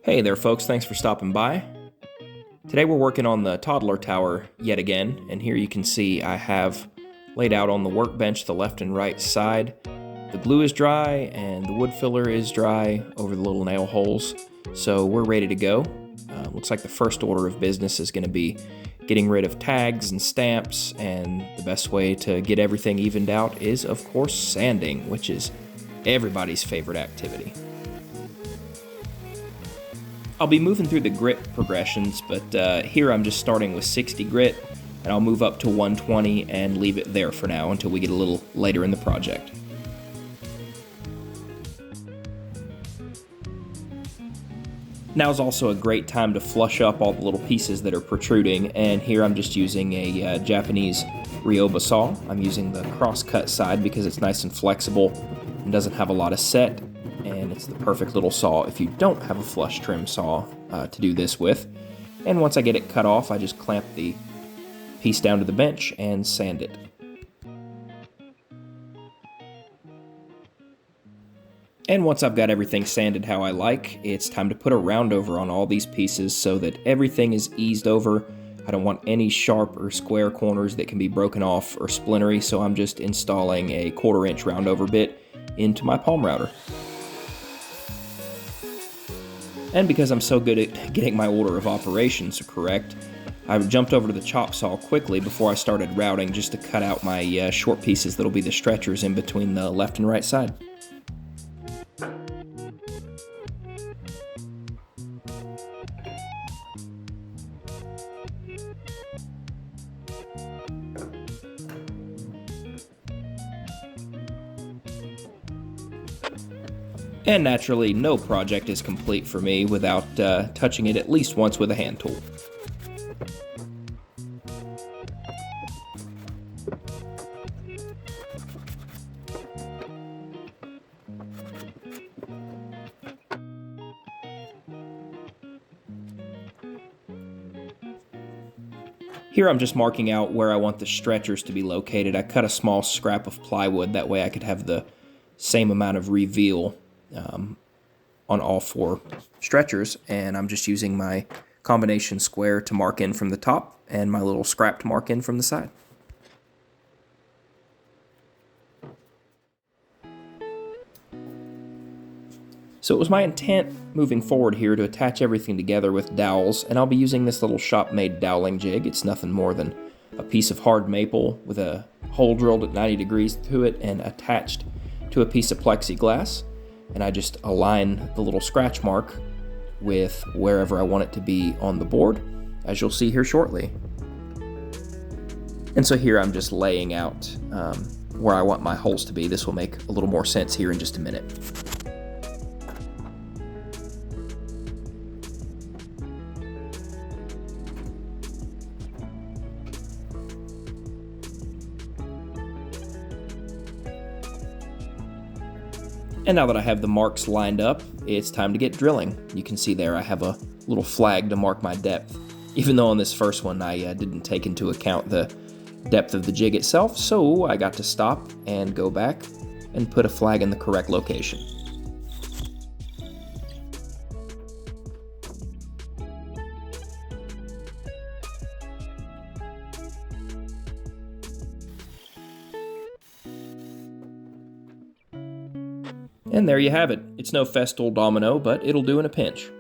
Hey there folks, thanks for stopping by. Today we're working on the Toddler tower yet again, and here you can see I have laid out on the workbench the left and right side. The glue is dry and the wood filler is dry over the little nail holes, so we're ready to go. Looks like the first order of business is going to be getting rid of tags and stamps, and the best way to get everything evened out is, of course, sanding, which is everybody's favorite activity. I'll be moving through the grit progressions, but here I'm just starting with 60 grit, and I'll move up to 120 and leave it there for now until we get a little later in the project. Now's also a great time to flush up all the little pieces that are protruding, and here I'm just using a Japanese Ryoba saw. I'm using the cross-cut side because it's nice and flexible and doesn't have a lot of set, and it's the perfect little saw if you don't have a flush trim saw to do this with. And once I get it cut off, I just clamp the piece down to the bench and sand it. And once I've got everything sanded how I like, it's time to put a round over on all these pieces so that everything is eased over. I don't want any sharp or square corners that can be broken off or splintery, so I'm just installing a 1/4 inch round over bit into my palm router. And because I'm so good at getting my order of operations correct, I jumped over to the chop saw quickly before I started routing just to cut out my short pieces that'll be the stretchers in between the left and right side. And naturally, no project is complete for me without touching it at least once with a hand tool. Here I'm just marking out where I want the stretchers to be located. I cut a small scrap of plywood, that way I could have the same amount of reveal on all 4 stretchers, and I'm just using my combination square to mark in from the top and my little scrap to mark in from the side. So it was my intent moving forward here to attach everything together with dowels, and I'll be using this little shop-made doweling jig. It's nothing more than a piece of hard maple with a hole drilled at 90 degrees to it and attached to a piece of plexiglass. And I just align the little scratch mark with wherever I want it to be on the board, as you'll see here shortly. And so here I'm just laying out where I want my holes to be. This will make a little more sense here in just a minute. And now that I have the marks lined up, it's time to get drilling. You can see there I have a little flag to mark my depth. Even though on this first one I didn't take into account the depth of the jig itself, so I got to stop and go back and put a flag in the correct location. And there you have it. It's no Festool domino, but it'll do in a pinch.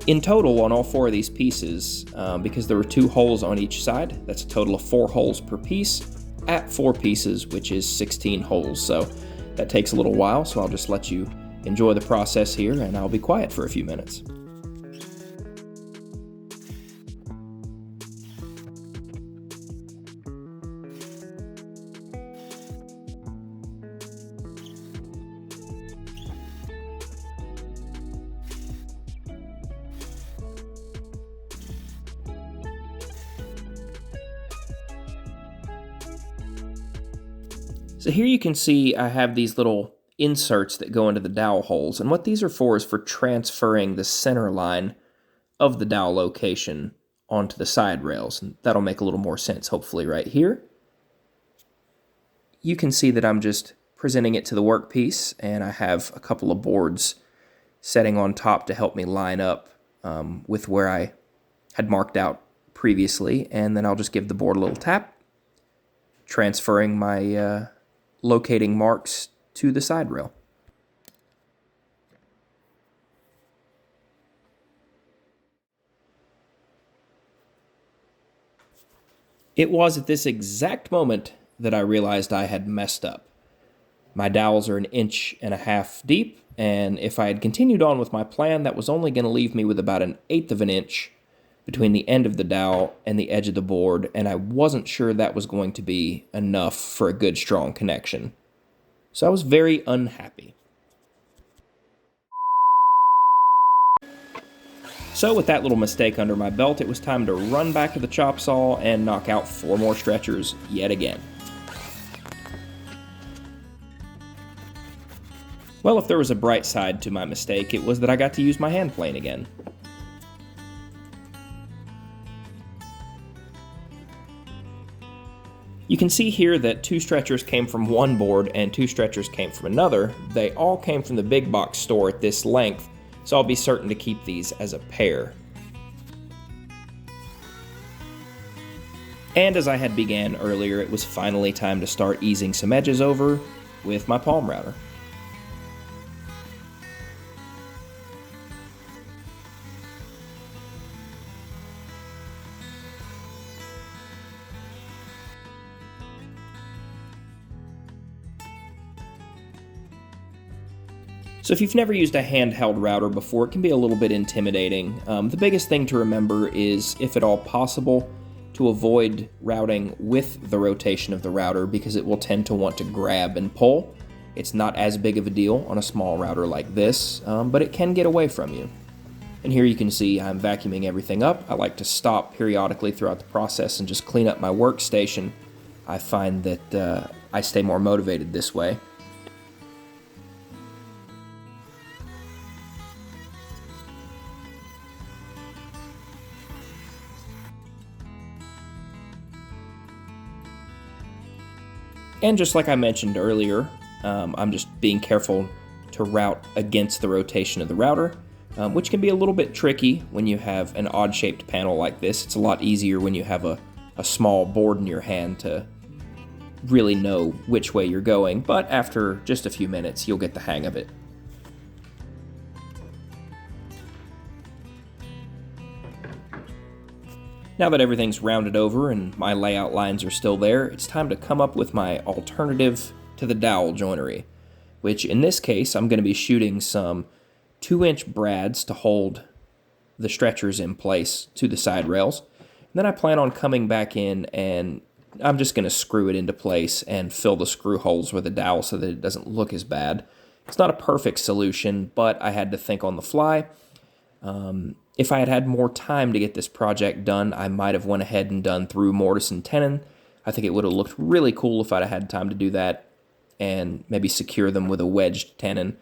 In total, on all 4 of these pieces, because there were 2 holes on each side, that's a total of 4 holes per piece at 4 pieces, which is 16 holes. So that takes a little while, so I'll just let you enjoy the process here, and I'll be quiet for a few minutes. So here you can see I have these little inserts that go into the dowel holes, and what these are for is for transferring the center line of the dowel location onto the side rails, and that'll make a little more sense hopefully right here. You can see that I'm just presenting it to the workpiece, and I have a couple of boards setting on top to help me line up with where I had marked out previously, and then I'll just give the board a little tap, transferring my locating marks to the side rail. It was at this exact moment that I realized I had messed up. My dowels are 1.5 inches deep, and if I had continued on with my plan, that was only going to leave me with about 1/8 of an inch between the end of the dowel and the edge of the board, and I wasn't sure that was going to be enough for a good strong connection. So I was very unhappy. So with that little mistake under my belt, it was time to run back to the chop saw and knock out 4 more stretchers yet again. Well, if there was a bright side to my mistake, it was that I got to use my hand plane again. You can see here that 2 stretchers came from one board and 2 stretchers came from another. They all came from the big box store at this length, so I'll be certain to keep these as a pair. And as I had began earlier, it was finally time to start easing some edges over with my palm router. So if you've never used a handheld router before, it can be a little bit intimidating. The biggest thing to remember is, if at all possible, to avoid routing with the rotation of the router because it will tend to want to grab and pull. It's not as big of a deal on a small router like this, but it can get away from you. And here you can see I'm vacuuming everything up. I like to stop periodically throughout the process and just clean up my workstation. I find that I stay more motivated this way. And just like I mentioned earlier, I'm just being careful to route against the rotation of the router, which can be a little bit tricky when you have an odd-shaped panel like this. It's a lot easier when you have a small board in your hand to really know which way you're going, but after just a few minutes, you'll get the hang of it. Now that everything's rounded over and my layout lines are still there, it's time to come up with my alternative to the dowel joinery, which in this case, I'm going to be shooting some 2-inch brads to hold the stretchers in place to the side rails. And then I plan on coming back in and I'm just going to screw it into place and fill the screw holes with a dowel so that it doesn't look as bad. It's not a perfect solution, but I had to think on the fly. If I had had more time to get this project done, I might have went ahead and done through mortise and tenon. I think it would have looked really cool if I'd had time to do that and maybe secure them with a wedged tenon.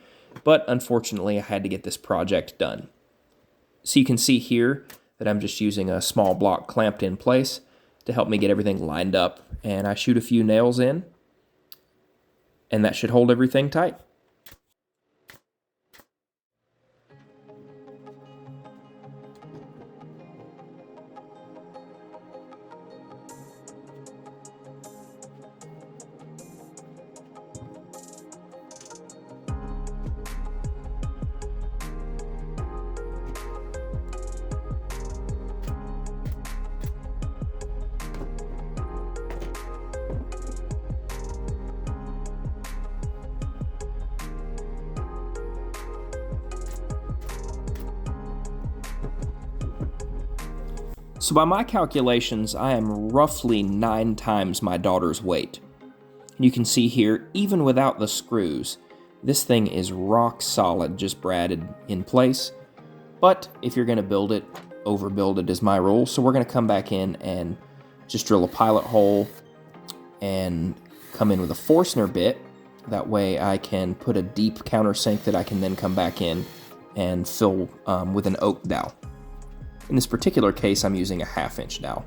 But unfortunately, I had to get this project done. So you can see here that I'm just using a small block clamped in place to help me get everything lined up. And I shoot a few nails in, and that should hold everything tight. So by my calculations, I am roughly 9 times my daughter's weight. You can see here, even without the screws, this thing is rock solid, just bradded in place. But if you're going to build it, overbuild it is my rule. So we're going to come back in and just drill a pilot hole and come in with a Forstner bit. That way I can put a deep countersink that I can then come back in and fill with an oak dowel. In this particular case, I'm using a 1/2 inch dowel.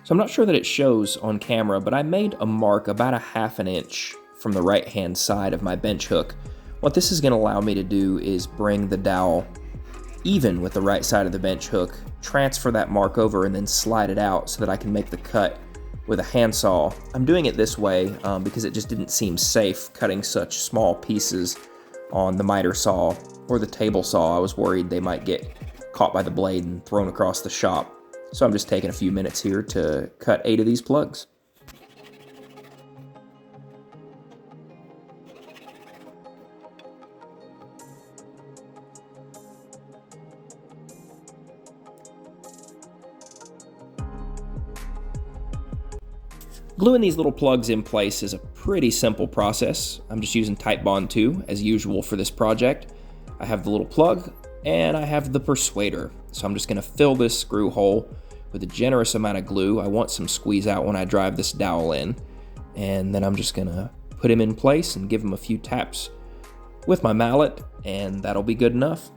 So I'm not sure that it shows on camera, but I made a mark about a 1/2 inch from the right-hand side of my bench hook. What this is going to allow me to do is bring the dowel even with the right side of the bench hook, transfer that mark over, and then slide it out so that I can make the cut with a handsaw. I'm doing it this way because it just didn't seem safe cutting such small pieces on the miter saw or the table saw. I was worried they might get caught by the blade and thrown across the shop. So I'm just taking a few minutes here to cut 8 of these plugs. Gluing these little plugs in place is a pretty simple process. I'm just using Titebond 2 as usual for this project. I have the little plug and I have the persuader. So I'm just going to fill this screw hole with a generous amount of glue. I want some squeeze out when I drive this dowel in. And then I'm just going to put him in place and give him a few taps with my mallet, and that'll be good enough.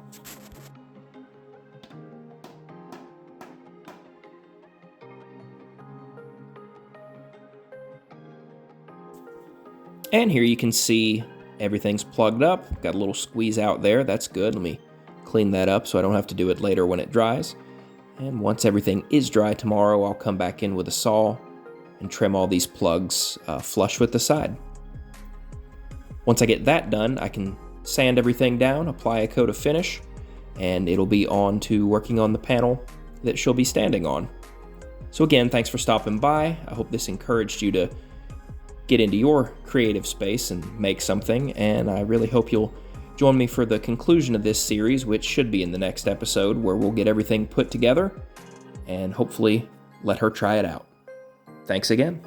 And here you can see everything's plugged up. Got a little squeeze out there. That's good. Let me clean that up so I don't have to do it later when it dries. And once everything is dry tomorrow, I'll come back in with a saw and trim all these plugs flush with the side. Once I get that done, I can sand everything down, apply a coat of finish, and it'll be on to working on the panel that she'll be standing on. So again, thanks for stopping by. I hope this encouraged you to get into your creative space and make something, and I really hope you'll join me for the conclusion of this series, which should be in the next episode, where we'll get everything put together and hopefully let her try it out. Thanks again.